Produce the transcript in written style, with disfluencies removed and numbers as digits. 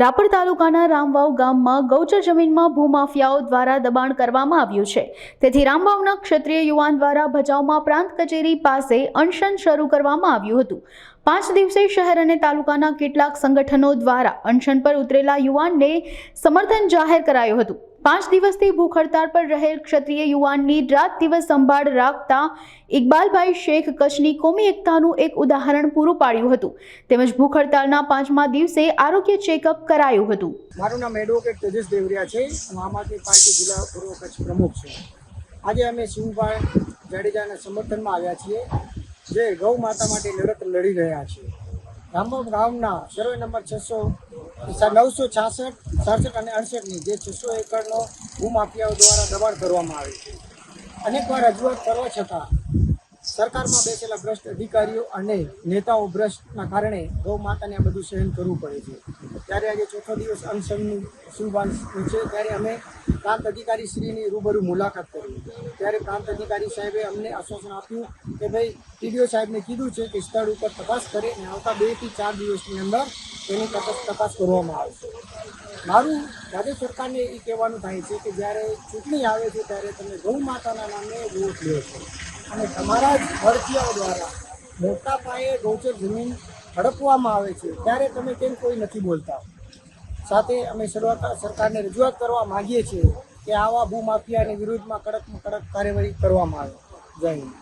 રાપર તાલુકાના રામવાવ ગામમાં ગૌચર જમીનમાં ભૂમાફિયાઓ દ્વારા દબાણ કરવામાં આવ્યું છે। તેથી રામવાવના ક્ષત્રિય યુવાન દ્વારા ભચાઉમાં પ્રાંત કચેરી પાસે અનશન શરૂ કરવામાં આવ્યું હતું। 5 દિવસે શહેર અને તાલુકાના કેટલાક સંગઠનો દ્વારા અનશન પર ઉતરેલા યુવાનને સમર્થન જાહેર કરાયું હતું। 5 દિવસથી ભૂખ હડતાળ પર રહેલ ક્ષત્રિય યુવાનની રાત દિવસ સંભાળ રાખતા ઇકબાલભાઈ શેખ કચ્છની કોમી એકતાનું એક ઉદાહરણ પૂરું પાડ્યું હતું। તેમજ ભૂખ હડતાળના 5મા દિવસે આરોગ્ય ચેકઅપ કરાયું હતું। મારું નામ એડવોકેટ તેજસ દેવરિયા છે। હું આમ આદમી પાર્ટી જિલ્લા પૂર્વ કચ્છ પ્રમુખ છું। આજે અમે શિવભાઈ જાડેજાના સમર્થનમાં આવ્યા છીએ, જે ગૌ માતા માટે લડત લડી રહ્યા છે। રામવાવ ગામના સર્વે નંબર 966, 67 અને 68ની જે 600 એકરનો ભૂમાફિયાઓ દ્વારા દબાણ કરવામાં આવે છે। અનેકવાર રજૂઆત કરવા છતાં સરકારમાં બેસેલા ભ્રષ્ટ અધિકારીઓ અને નેતાઓ ભ્રષ્ટના કારણે ગૌ માતાને આ બધું સહન કરવું પડે છે। ત્યારે આજે ચોથો દિવસ અનશનનું શુભાંશ છે। ત્યારે અમે પ્રાંત અધિકારી શ્રીની રૂબરૂ મુલાકાત કરી। ત્યારે પ્રાંત અધિકારી સાહેબે અમને આશ્વાસન આપ્યું કે ભાઈ ટીડીઓ સાહેબને કીધું છે કે સ્થળ ઉપર તપાસ કરે અને આવતા 2 થી 4 દિવસની અંદર તેની તપાસ કરવામાં આવશે। મારું રાજ્ય સરકારને એ કહેવાનું થાય છે કે જ્યારે ચૂંટણી આવે છે ત્યારે તમે ગૌ માતાના નામે વોટ લ્યો છો અને તમારા જ ભરતીયાઓ દ્વારા મોટા પાયે ગૌચર જમીન હડપવામાં આવે છે, ત્યારે તમે કેમ કોઈ નથી બોલતા? સાથે અમે સરકારને રજૂઆત કરવા માગીએ છીએ કે આવા ભૂમાફિયાની વિરુદ્ધમાં કડકમાં કડક કાર્યવાહી કરવામાં આવે। જય હિન્દ।